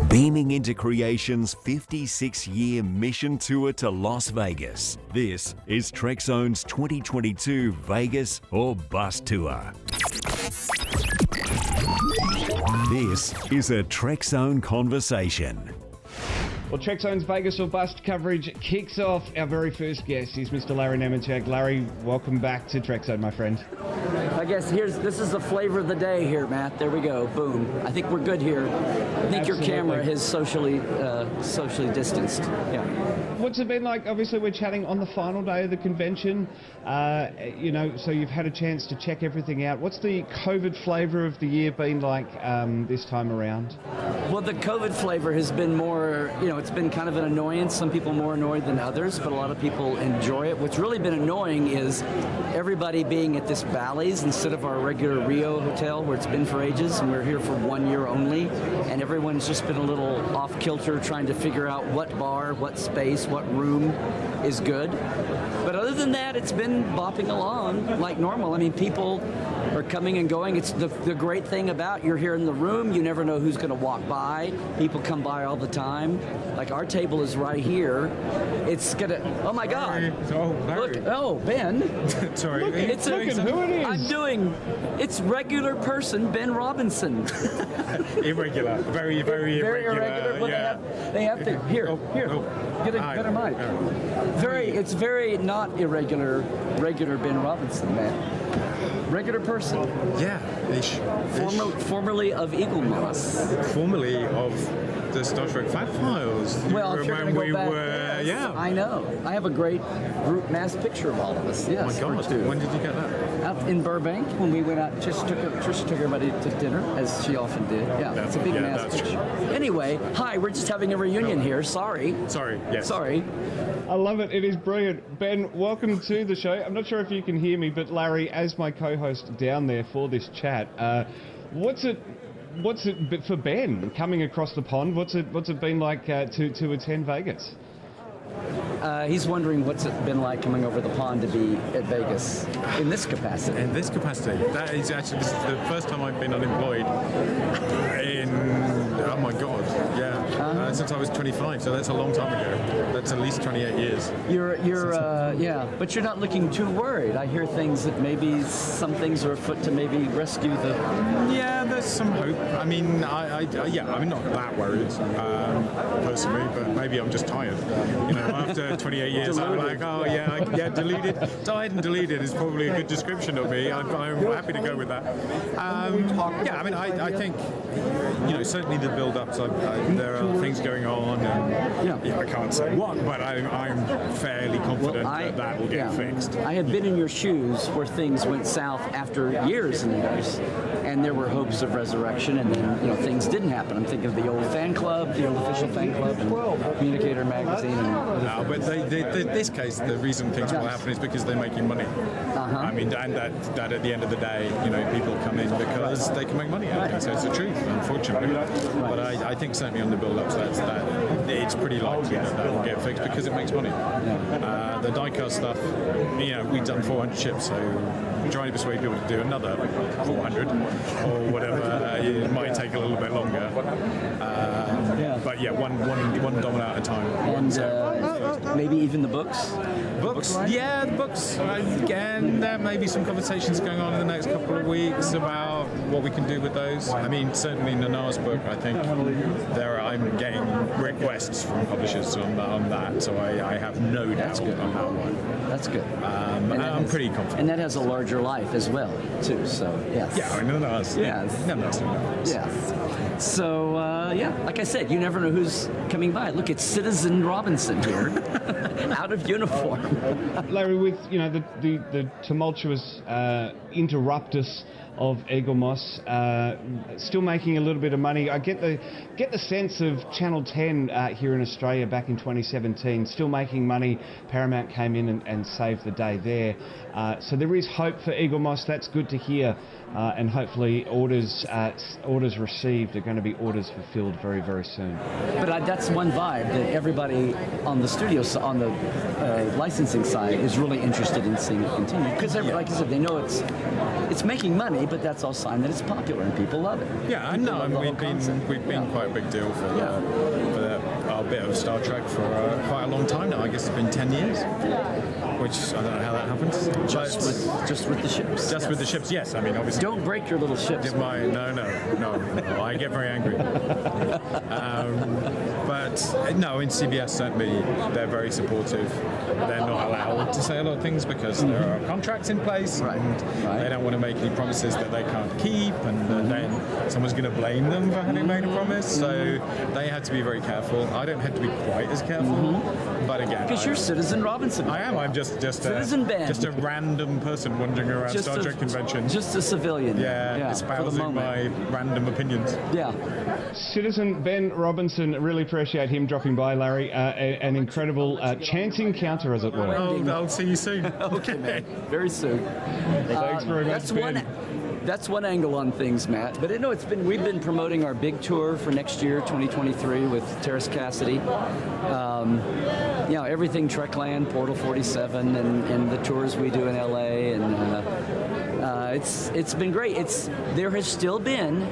Beaming into Creation's 56-year mission tour to Las Vegas. This is Trekzone's 2022 Vegas or Bust Tour. This is a Trekzone conversation. Well, Trekzone's Vegas or Bust coverage kicks off. Our very first guest is Mr. Larry Nemecek. Larry, welcome back to Trekzone, my friend. I guess this is the flavor of the day here, Matt. There we go. Boom. I think we're good here. I think Absolutely. Your camera is socially distanced. Yeah. What's it been like? Obviously, we're chatting on the final day of the convention. So you've had a chance to check everything out. What's the COVID flavor of the year been like this time around? Well, the COVID flavor has been more, it's been kind of an annoyance. Some people more annoyed than others, but a lot of people enjoy it. What's really been annoying is everybody being at this Bally's instead of our regular Rio hotel where it's been for ages, and we're here for 1 year only, and everyone's just been a little off kilter trying to figure out what bar, what space, what room is good. But other than that, it's been bopping along like normal. I mean, people are coming and going. It's the great thing about you're here in the room. You never know who's going to walk by. People come by all the time. Like our table is right here. It's gonna. Oh my God! Larry. Look! Oh, Ben. Sorry. Look at who it is. I'm doing. It's regular person Ben Robinson. Irregular. Very irregular. Well, yeah. they have to. Here. Get a better mic. It's very not irregular. Regular Ben Robinson, man. Regular person. Yeah. Ish. Formerly of Eaglemoss. Formerly of the Star Trek Fact Files. Well, if you're going to go back, yeah. I know. I have a great group mass picture of all of us. Yes. Oh my God. When did you get that? Out in Burbank when we went out. Trish took everybody to dinner, as she often did. Yeah, it's a big mass picture. Anyway, hi. We're just having a reunion here. Sorry. Yes. Sorry. I love it. It is brilliant. Ben, welcome to the show. I'm not sure if you can hear me, but Larry, as my co-host down there for this chat, what's it for Ben coming across the pond? What's it been like to attend Vegas? He's wondering what's it been like coming over the pond to be at Vegas in this capacity. In this capacity, this is the first time I've been unemployed oh my God, yeah, since I was 25, so that's a long time ago. That's at least 28 years. But you're not looking too worried. I hear things that maybe some things are afoot to maybe rescue the... Yeah, there's some hope. I mean, I'm not that worried, personally, but maybe I'm just tired. After 28 years, I'm like, deluded. Tired and deluded is probably a good description of me. I'm happy to go with that. I think, certainly the build-ups, there are things going on, and I can't say what, but I'm fairly confident that will get fixed. I have been in your shoes where things went south after years and years, and there were hopes of resurrection, and then things didn't happen. I'm thinking of the old fan club, the old official fan club, and Communicator magazine. No, but this case, the reason things will happen is because they're making money. I mean, and that at the end of the day, people come in because they can make money out of it. So it's the truth, unfortunately. But I think certainly on the build-ups, that it's pretty likely that will get fixed because it makes money. The die-cast stuff, we've done 400 ships, so trying to persuade people to do another 400 or whatever, it might take a little bit longer. But one domino at a time. And maybe even the books? The books. Again, there may be some conversations going on in the next couple of weeks about what we can do with those. I mean, certainly Nana's book, I think I'm getting requests from publishers on that, so I have no doubt on that one. That's good. I'm pretty confident. And that has a larger life as well, too, so yes. Yeah, I mean, Nana's. Yes. Nana's. Yes. So, like I said, you never know who's coming by. Look, it's Citizen Robinson here, out of uniform. Larry, with the tumultuous interruptus of Eaglemoss, still making a little bit of money. I get the sense of Channel 10 here in Australia back in 2017, still making money. Paramount came in and saved the day there. So there is hope for Eaglemoss. That's good to hear. And hopefully orders received are going to be orders fulfilled very, very soon. But that's one vibe that everybody on the studio, on the licensing side, is really interested in seeing it continue. Because, like you said, they know it's making money. many, but that's all a sign that it's popular and people love it. Yeah, I know. People love the We've whole concept. been quite a big deal for our bit of Star Trek for quite a long time now. I guess it's been 10 years, which I don't know how that happens. Just with the ships. Just with the ships, yes. I mean, obviously. Don't break your little ships. No. I get very angry. But no, in CBS certainly they're very supportive. They're not allowed to say a lot of things because there are contracts in place, and they don't want to make any promises that they can't keep, and then someone's going to blame them for having made a promise. So they had to be very careful. I don't have to be quite as careful, but again, because you're Citizen Robinson. I am. I'm just a random person wandering around Star Trek convention. Just a civilian. Yeah, espousing my random opinions. Yeah. Citizen Ben Robinson, really appreciate him dropping by, Larry. An incredible chance encounter, as it were. I'll see you soon. Okay, man. Very soon. Thanks very much, Ben. That's one angle on things, Matt. But we've been promoting our big tour for next year, 2023, with Terrace Cassidy. Everything Trekland, Portal 47, and the tours we do in LA, and it's been great. There has still been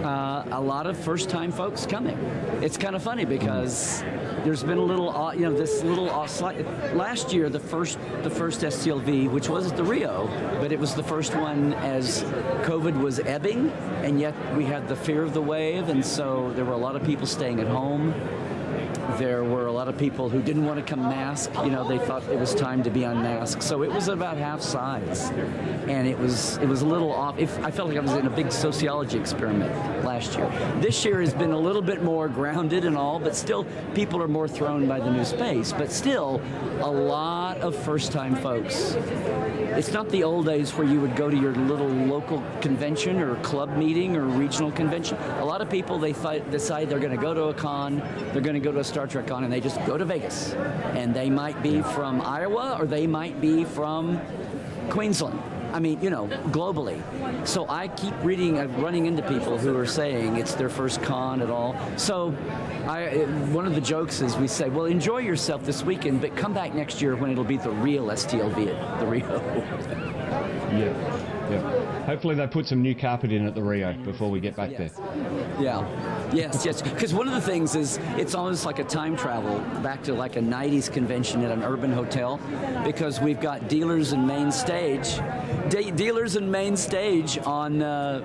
a lot of first-time folks coming. It's kind of funny because there's been a little, last year the first STLV, which was at the Rio, but it was the first one as COVID was ebbing, and yet we had the fear of the wave, and so there were a lot of people staying at home. There were a lot of people who didn't want to come masked. They thought it was time to be unmasked. So it was about half size, and it was a little off. I felt like I was in a big sociology experiment last year. This year has been a little bit more grounded and all, but still people are more thrown by the new space. But still, a lot of first-time folks. It's not the old days where you would go to your little local convention or club meeting or regional convention. A lot of people, they decide they're going to go to a con, they're going to go to a Star Trek con, and they just go to Vegas. And they might be from Iowa, or they might be from Queensland. I mean, globally. So I keep running into people who are saying it's their first con at all. So one of the jokes is we say, well, enjoy yourself this weekend, but come back next year when it'll be the real STLV at the Rio. Yeah. Hopefully they put some new carpet in at the Rio before we get back there. Yeah. Yes. Because one of the things is it's almost like a time travel back to like a 90s convention at an urban hotel, because we've got dealers and main stage on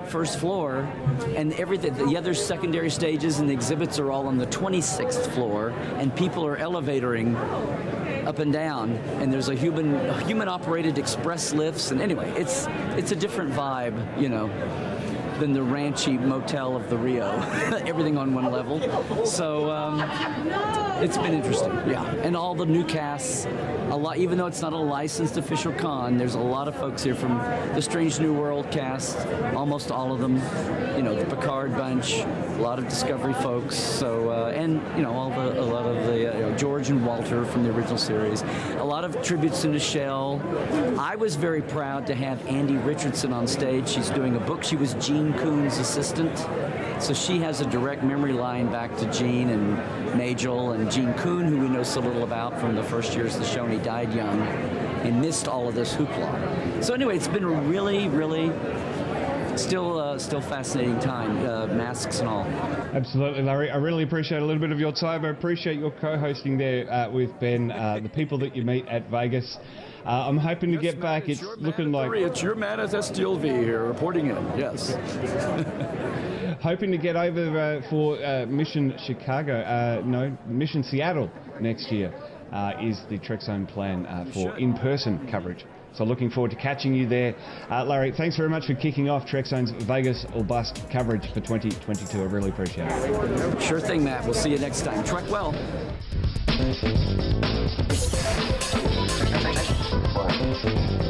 first floor, and everything. The other secondary stages and the exhibits are all on the 26th floor, and people are elevatoring up and down, and there's a human operated express lifts, and anyway, it's a different vibe, than the ranchy motel of the Rio. Everything on one level. So it's been interesting, yeah. And all the new casts, a lot, even though it's not a licensed official con, there's a lot of folks here from the Strange New World cast, almost all of them, the Picard bunch, a lot of Discovery folks, so, and, a lot of the, George and Walter from the original series, a lot of tributes to Nichelle. I was very proud to have Andy Richardson on stage. She's doing a book. She was Gene Kuhn's assistant, so she has a direct memory line back to Gene and Majel and Gene Kuhn, who we know so little about from the first years of the show, and he died young and missed all of this hoopla. So anyway, it's been a really, really still fascinating time, masks and all. Absolutely, Larry. I really appreciate a little bit of your time. I appreciate your co-hosting there with Ben, the people that you meet at Vegas. I'm hoping to get back. It's looking like... It's your man at STLV here reporting in, yes. Hoping to get over for Mission Mission Seattle next year is the Trekzone plan for in-person coverage. So looking forward to catching you there. Larry, thanks very much for kicking off Trekzone's Vegas or Bust coverage for 2022. I really appreciate it. Sure thing, Matt. We'll see you next time. Trek well. Wow.